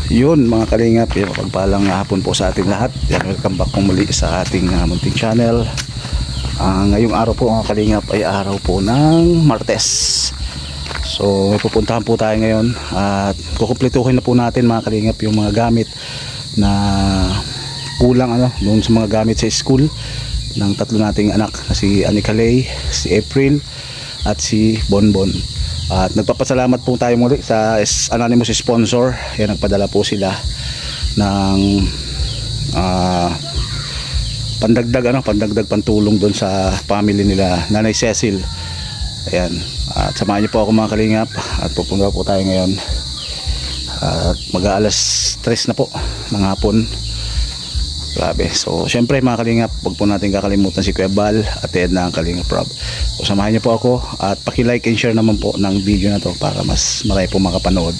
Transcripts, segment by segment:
Yun mga kalingap, yung pagpalang hapon po sa ating lahat. Yan, welcome back po muli sa ating munting channel. Ngayong araw po mga kalingap ay araw po ng Martes. So may pupuntahan po tayo ngayon at kukumpletuhin na po natin mga kalingap yung mga gamit na kulang doon sa mga gamit sa school ng tatlo nating anak na si Anika Lay, si April at si Bonbon. At nagpapasalamat po tayo muli sa anonymous sponsor. Yan, nagpadala po sila ng pandagdag pantulong doon sa family nila Nanay Cecil. Ayan. At samahan niyo po ako mga kalingap at pupunta po tayo ngayon. At mag-aalas 3 na po ng hapon. Grabe. So syempre mga kalingap, huwag po natin kakalimutan si Kuya Bal at Edna ang Kalingap Rob. So samahan niyo po ako at paki-like and share naman po ng video na to para mas marami po makapanood.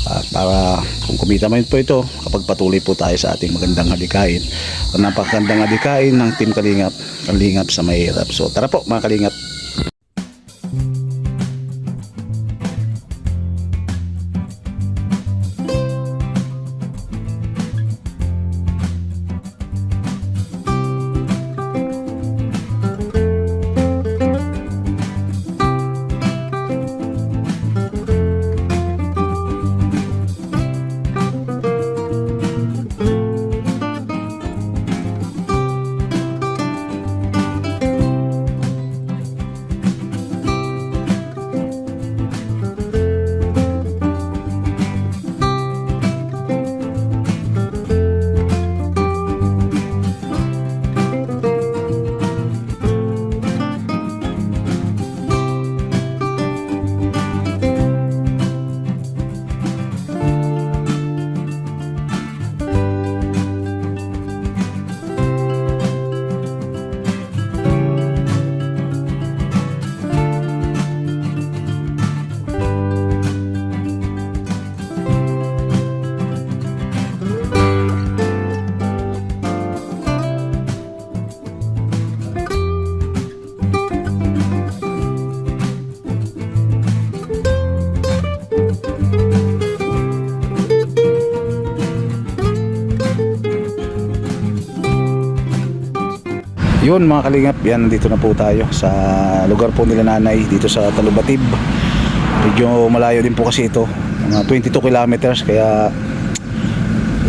At para kung kumita man po ito, kapag patuloy po tayo sa ating magandang hadikain. Ang napakagandang hadikain ng Team Kalingap, Kalingap sa Mahirap. So tara po mga kalingap. Yun mga kalingap, yan, nandito na po tayo sa lugar po nila nanay dito sa Talubatib. Medyo malayo din po kasi ito, mga 22 kilometers, kaya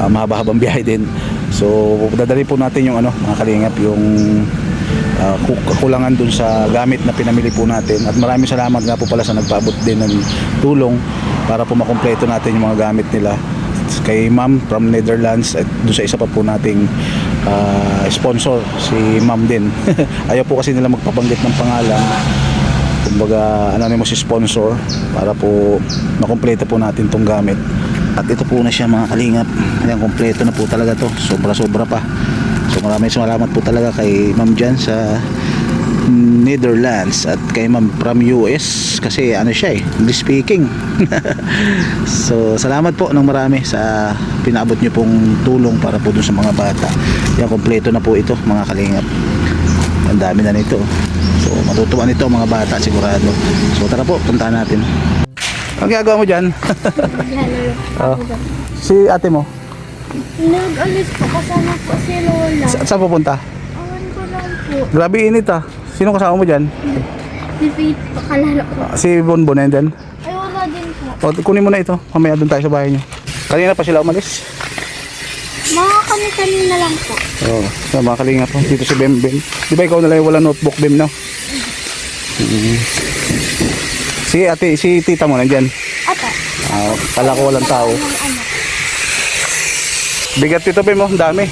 mahaba-habang biyahe din. So dadali po natin yung mga kalingap, yung kakulangan dun sa gamit na pinamili po natin. At maraming salamat nga po pala sa nagpaabot din ng tulong para po makumpleto natin yung mga gamit nila kay Ma'am from Netherlands at doon sa isa pa po nating sponsor, si Ma'am din. Ayaw po kasi nila magpabanggit ng pangalan, kumbaga anonymous sponsor, para po makumpleto po natin tong gamit. At ito po na siya mga kalingap. Ayan, kumpleto na po talaga to, sobra pa. So maraming salamat po talaga kay Ma'am Jan sa Netherlands at kay Ma'am from US kasi siya English speaking. So salamat po ng marami sa pinaabot nyo pong tulong para po dun sa mga bata. Yan, kompleto na po ito mga kalingap. Ang dami na nito. So matutuwa nito mga bata sigurado. So tara po, puntahan natin. Ang ginagawa mo dyan? Si ate mo? Nag-alis po, kasama po si Lola. Saan pupunta? Awan ko lang po. Grabe init ah. Sino kasama mo dyan? Si Faith, pakalala ko. Si Bonbon na din? Ay, wala din po. O, kunin mo na ito. Mamaya doon tayo sa bahay niyo. Kanina pa sila umalis. Mga kami-kanina lang po. Oo. So, mga kalingap po. Dito si Bem. Di ba ikaw nalang wala notebook, Bem, no? Si ate, si tita mo nandyan. Ata. Kala ko walang tao. Bigat dito, Bem, oh. Ang dami.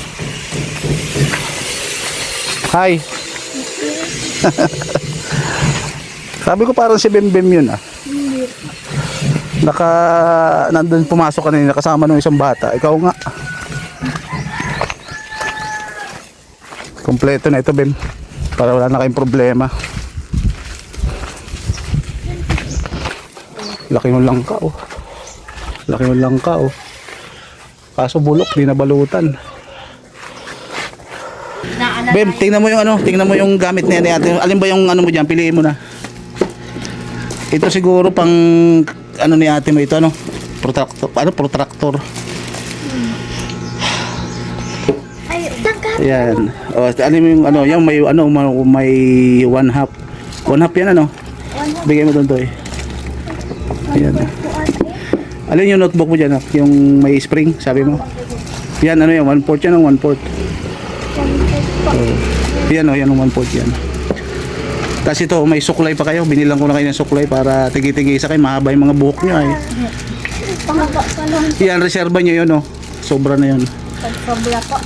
Hi. Sabi ko parang si Bem yun ah. Hindi. Nandun pumasok kanina kasama ng isang bata. Ikaw nga. Kompleto na ito, Bem, para wala na kayong problema. Laki ng langka oh. Laki ng langka oh. Kaso bulok, di nabalutan. Bem, tingnan mo yung gamit niya ni ate. Alin ba yung mo diyan? Piliin mo na. Ito siguro pang ni ate mo ito, protractor, protractor. Ay, tangkap. Yan. O, ano mo yung ano, yung may one half. One half yan ano? Bigay mo doon to eh. Ayan. Alin yung notebook mo dyan, nak? Yung may spring, sabi mo? Yan, ano yan? 1/4 yan ang 1/4. Yan o, yan ang 1/4 yan. Kasi ito, may suklay pa kayo. Binilang ko na kayo ng suklay para tigi-tigi sa kayo. Mahaba yung mga buhok nyo eh. Pangaba pa lang. Yan, reserva nyo yun o. Sobra na yun. Pagsobra po.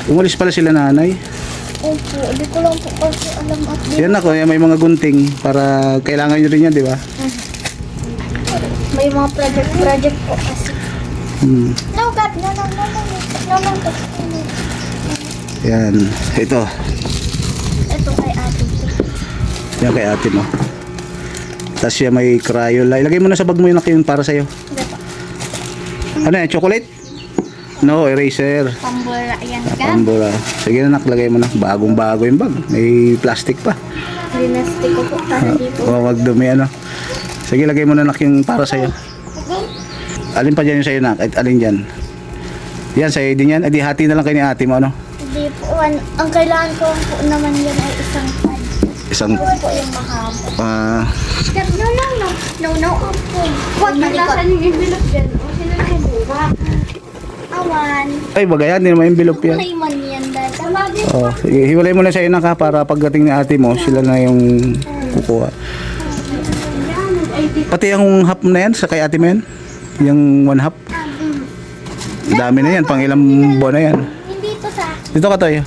Umalis pala sila nanay. Opo, di ko lang po kasi alam at di. Yan ako, yan, may mga gunting para kailangan nyo rin yan, di ba? May mga project po kasi. No, God, no. Yan, ito. Ito kay ate. Yan kay ate mo. Tapos yan may Crayola. Ilagay mo na sa bag mo yun yung para sa'yo. Hindi po. Ano yan, chocolate? No, eraser. Pambura yan ka. Pambura. Sige na, naklagay mo na. Bagong-bago yung bag. May plastic pa. Dinastic ko po para di po. Wag dumi ano. Sige, lagay mo na yung para sa'yo. Alin pa dyan yung sa'yo, nak? Alin dyan? Yan, sa'yo din yan. Edi hati na lang kayo ni ate mo, ano? Hindi po. Ang kailangan ko po naman yan ay isang pad. Isang... Ito po yung mahaba. No, po. Huwag Nasaan yung envelope dyan? O, sino na yung buka? Awan. Ay, bagay yan. Hindi naman envelope yan. Kulay man yan, dad. Oh, sige, hiwalay mo na sa'yo, nak, ha, para pagdating ni ate mo, sila na yung kukuha. Pati yung half na yan, sa kay ate mo yan? Yung one half? Dami na yan, pang ilang buwan na yan. Hindi to sa... Dito ka tayo.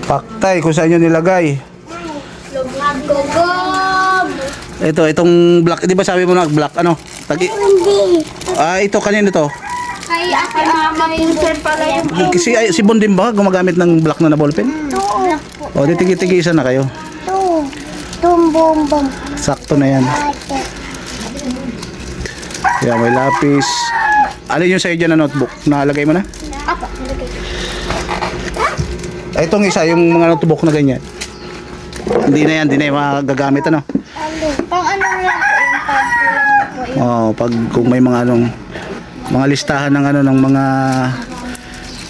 Paktay, kung saan nyo nilagay. Gogob! Itong black, di ba sabi mo na black, ano? Hindi. Ito, kanino to? Kay ate mama yung pala yung... Si Bon din ba gumagamit ng black na ballpen? Ito. O, di tigi-tigisa na kayo. Ito. Tumbong-bong. Sakto na yan. Ate. Yan, may lapis. Alin yung sa'yo dyan na notebook? Nakalagay mo na? Apa, nilagay. Itong isa, yung mga notebook na ganyan. Hindi na yan magagamit, ano? Pang ano lang po yung pag po yung... Pag kung may mga mga listahan ng ng mga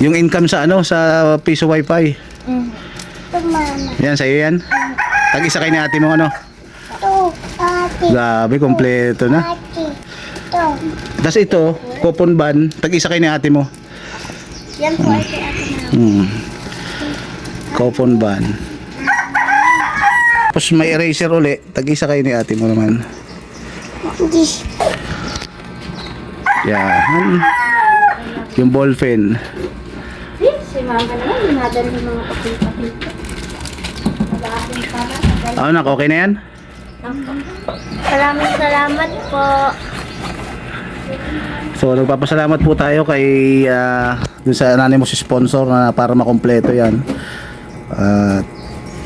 yung income sa sa piso wifi. Ito mama. Yan sa'yo yan. Tag-isa kayo ni ate mo, ano? Ito, ate. Grabe, kompleto na. Ate. Ito. Tapos ito, coupon ban, tag-isa kayo ni ate mo. Yan po ay kay ate mama. Coupon ban. Tapos may eraser uli, tag-isa kayo ni ate mo naman. Hindi. Yan. Yung ball pen. Si mama naman, dinadala ng mga papel-papel ko. Mag-aating para. Nak, okay na yan? Maraming salamat po. So nagpapasalamat po tayo kay dun sa anonymous sponsor na para makompleto yan.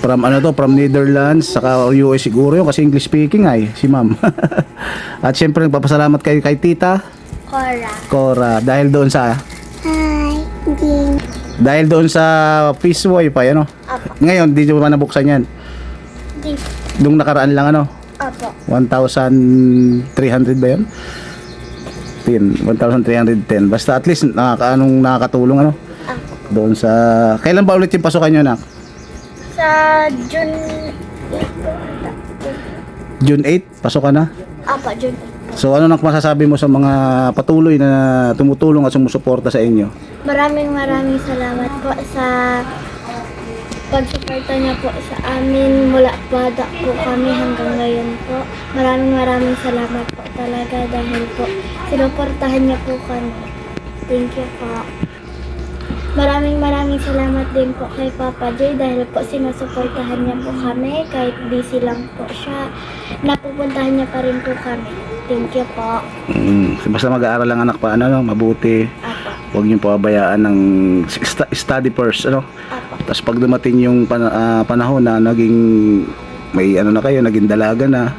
From Netherlands saka US siguro yun kasi English speaking ay si ma'am. At syempre nagpapasalamat kay Tita Cora dahil doon sa Hi. doon sa Peace Wifi, ano? Apo. Ngayon di mo pa nabuksan yan. Di. Nung nakaraan lang, ano? Apo. 1,300 ba yun? 1,310. Basta at least nakakatulong, ano? Apo. Doon sa... Kailan ba ulit yung pasukan nyo, nak? Sa June 8, pasukan na. Apo, June. So ano nang masasabi mo sa mga patuloy na tumutulong at sumusuporta sa inyo? Maraming salamat po sa pagsuporta niya po sa amin mula bata po kami hanggang ngayon po. Maraming salamat po talaga dahil po sinuportahan niya po kami. Thank you po. Maraming salamat din po kay Papa J dahil po sinusuportahan niya po kami kahit busy lang po siya. Napupuntahan niya pa rin po kami. Thank you po. Basta mag-aaral lang anak pa, ano, mabuti. Apo. Huwag niyo po abayaan ng study first, ano. Apo. Tapos pag dumating yung panahon na naging may na kayo, naging dalaga na,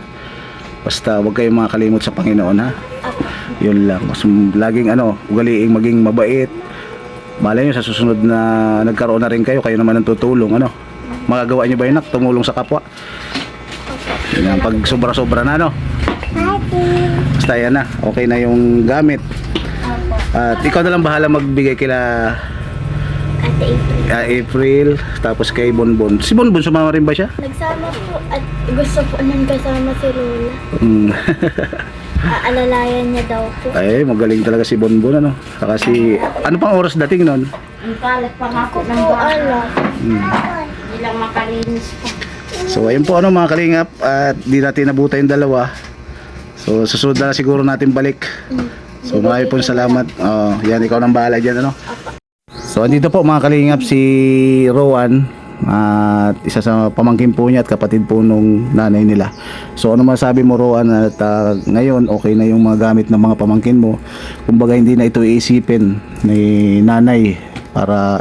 basta huwag kayong makakalimot sa Panginoon, ha. Apo. Yun lang. Mas laging ugaliing maging mabait. Malay nyo sa susunod na nagkaroon na rin kayo naman ang tutulong, ano. Magagawa nyo ba yun, nak? Tumulong sa kapwa? Yan, pag sobra-sobra na, no? Basta yan na, okay na yung gamit. Opo. At ikaw na lang bahala magbigay kila Ate April. April, tapos kay Bonbon. Si Bonbon, sumama rin ba siya? Nagsama po at gusto po nang kasama si Lola. Mm. Aalalayan niya daw po. Ay, magaling talaga si Bonbon, ano? Saka si... Ano pang oras dating nun? Ang kalat pa nga po ng Po, bahay. alam. Hindi lang makalinis po. So, ayun po, ano, mga kalingap. At di natin nabuta yung dalawa. So, susunod na siguro natin balik. So, marami pong salamat. Yan, ikaw nang bahala dyan, ano? So, andito po, mga kalingap, si Rowan. At isa sa pamangkin po niya at kapatid po nung nanay nila. So, ano masabi mo, Rowan, at ngayon, okay na yung mga gamit ng mga pamangkin mo. Kumbaga, hindi na ito iisipin ni nanay para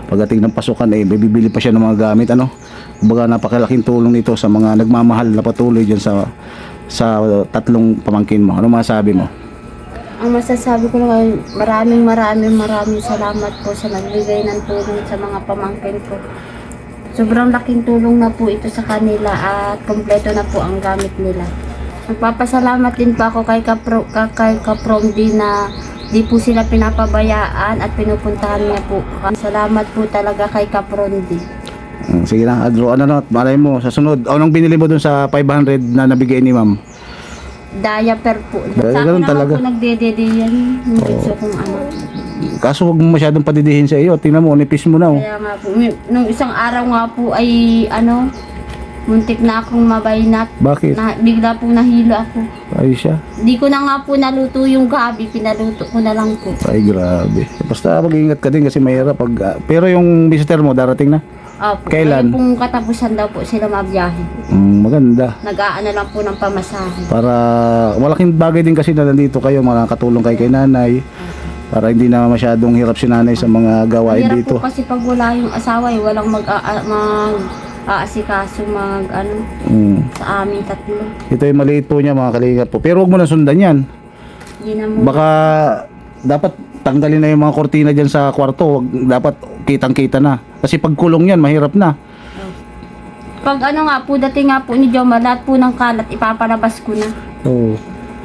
pagdating ng pasukan, bibili pa siya ng mga gamit, ano? Kumbaga, napakalaking tulong ito sa mga nagmamahal na patuloy dyan sa tatlong pamangkin mo. Ano masabi mo? Ang masasabi ko lang ay maraming salamat po sa nagbigay ng tulong sa mga pamangkin ko. Sobrang laking tulong na po ito sa kanila at kompleto na po ang gamit nila. Nagpapasalamat din po ako kay Kapromdi na di po sila pinapabayaan at pinupuntahan niya po. Salamat po talaga kay Kapromdi. Sige na, Adro, ano na, malay mo, sa sunod. Anong binili mo dun sa 500 na nabigay ni ma'am? Diaper po. Ganun Sa akin talaga. naman po nagdedede yan. Yung gusto kong ano. Kaso huwag mo masyadong padidihin sa iyo. Tingnan mo, nipis mo na, oh. Kaya nga po, nung isang araw nga po ay ano, muntik na akong mabaynat. Bakit? Bigla po nahilo ako. Ay siya. Di ko na nga po naluto yung gabi, pinaluto ko na lang po. Ay, grabe. Basta mag-iingat ka din kasi mahirap pag... pero yung visitor mo, darating na? Opo. Kailan? Ngayon pong katapusan daw po sila mabiyahe. Maganda. Nag-aano lang po ng pamasahe. Para malaking bagay din kasi na nandito kayo, makakatulong kay nanay. Para hindi na masyadong hirap si nanay sa mga gawain Hirap dito. po kasi pag wala yung asawa, walang mag-aasikaso sa aming tatlo. Ito yung maliit po niya, mga kalingap po. Pero huwag mo na sundan yan. Hindi na mo. Baka dapat tanggalin na yung mga kortina dyan sa kwarto. Dapat kitang-kita na. Kasi pag kulong yan, mahirap na. Pag ano nga po, dating nga po ni Joma, lahat po ng kalat, ipapalabas ko na. Oo.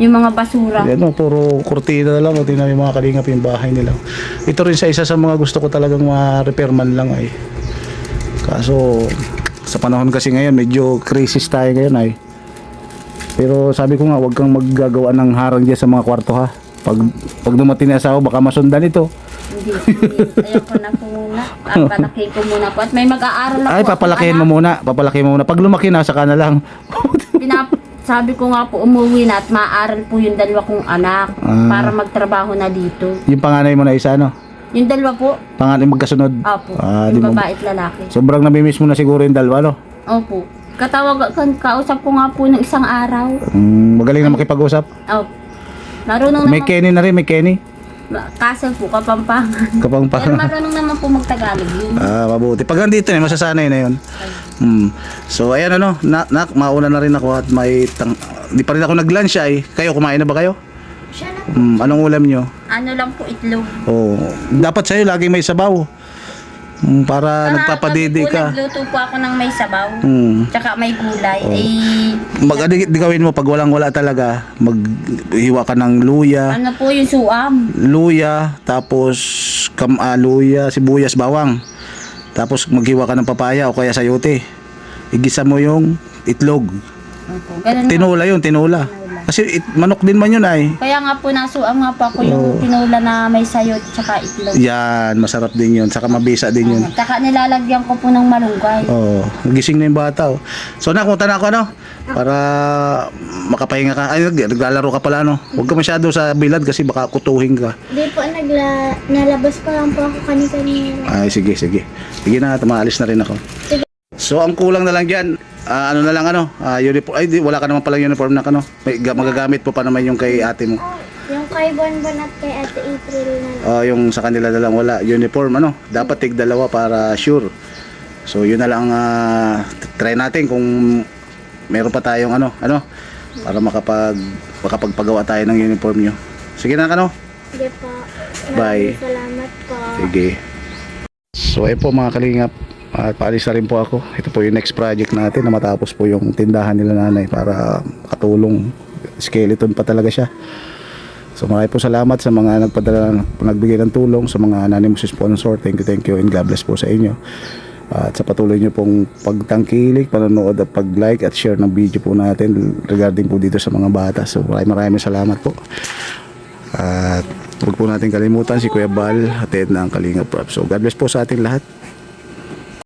Yung mga basura. Ano, puro kortina na lang. O, tingnan yung mga kalingap yung bahay nila. Ito rin sa isa sa mga gusto ko talagang ma-repairman lang ay. Kaso, sa panahon kasi ngayon, medyo crisis tayo ngayon ay. Pero sabi ko nga, huwag kang maggagawa ng harang dyan sa mga kwarto ha. Pag dumating na asawa, baka masundan ito. Hindi. Ayoko na po muna. Papalaki ko muna po. At may mag-aaral na Ay, po. papalakihin mo muna. Papalakihin mo muna. Pag lumaki na, saka na lang. Sabi ko nga po, umuwi na at maaral po yung dalawa kong anak para magtrabaho na dito. Yung panganay mo na isa, ano? Yung dalawa po, Panganay magkasunod. opo, di yung mo- babae at lalaki. Sobrang namimiss mo na siguro yung dalawa, no? Opo. Kausap ko nga po ng isang araw. Magaling na makipag-usap. Opo. Marunong May naman, Kenny na rin, may Kenny. kaso po, Kapampangan. Kapang Pero marunong naman po magtagalog yun. mabuti. Pag nandito na, masasanay na yun. So, ayan ano, mauna na rin ako at di pa rin ako nag-lunch ay. Kayo, kumain na ba kayo? Siya na. Anong ulam nyo? Ano lang po, itlog. Oh, dapat sa'yo laging may sabaw. Para nagpapadede ka. Nagluto po ako ng may sabaw. Hmm. Tsaka may gulay. Di gawin mo pag walang-wala talaga. Maghiwa ka ng luya. Ano po yung suam? Luya, tapos luya, sibuyas, bawang. Tapos maghiwa ka ng papaya o kaya sayote. Igisa mo yung itlog. Opo, ganun nga. Tinula yun, tinula. Kasi manok din man yun ay. Kaya nga po nasuam nga po ako yung tinula na may sayot tsaka itlog. Yan, masarap din yun. Saka mabisa din yun. Tsaka nilalagyan ko po ng malunggay. Oh, nagising na yung bata. Oh. So nakunta na ako ano para makapahinga ka. Ay, naglalaro ka pala no. Huwag ka masyado sa bilad kasi baka kutuhin ka. Di po, nalabas pa lang po ako kanina. Ay, sige. Sige na, maalis na rin ako. Sige. So ang kulang na lang diyan, ano na lang uniform. Ay, wala ka naman palang uniform na magagamit po pa naman yung kay ate mo. Yung kay Bonbon at kay Ate April na lang. Yung sa kanila na lang wala uniform dapat tig dalawa para sure. So yun na lang try natin kung meron pa tayong para makapagpagawa tayo ng uniform nyo. Sige na Sige po. Bye. Salamat po. Sige. So ayun po mga kalingap, At paalis na rin po ako. Ito po yung next project natin na matapos po yung tindahan nila nanay para katulong. Skeleton pa talaga siya. So maraming po salamat sa mga nagbigay ng tulong, sa mga anonymous sponsor. Thank you and God bless po sa inyo. At sa patuloy nyo pong pagtangkilik, panonood at pag-like at share ng video po natin regarding po dito sa mga bata. So maraming salamat po. At huwag po natin kalimutan si Kuya Bal, atid na ang Kalingap Prab. So God bless po sa ating lahat.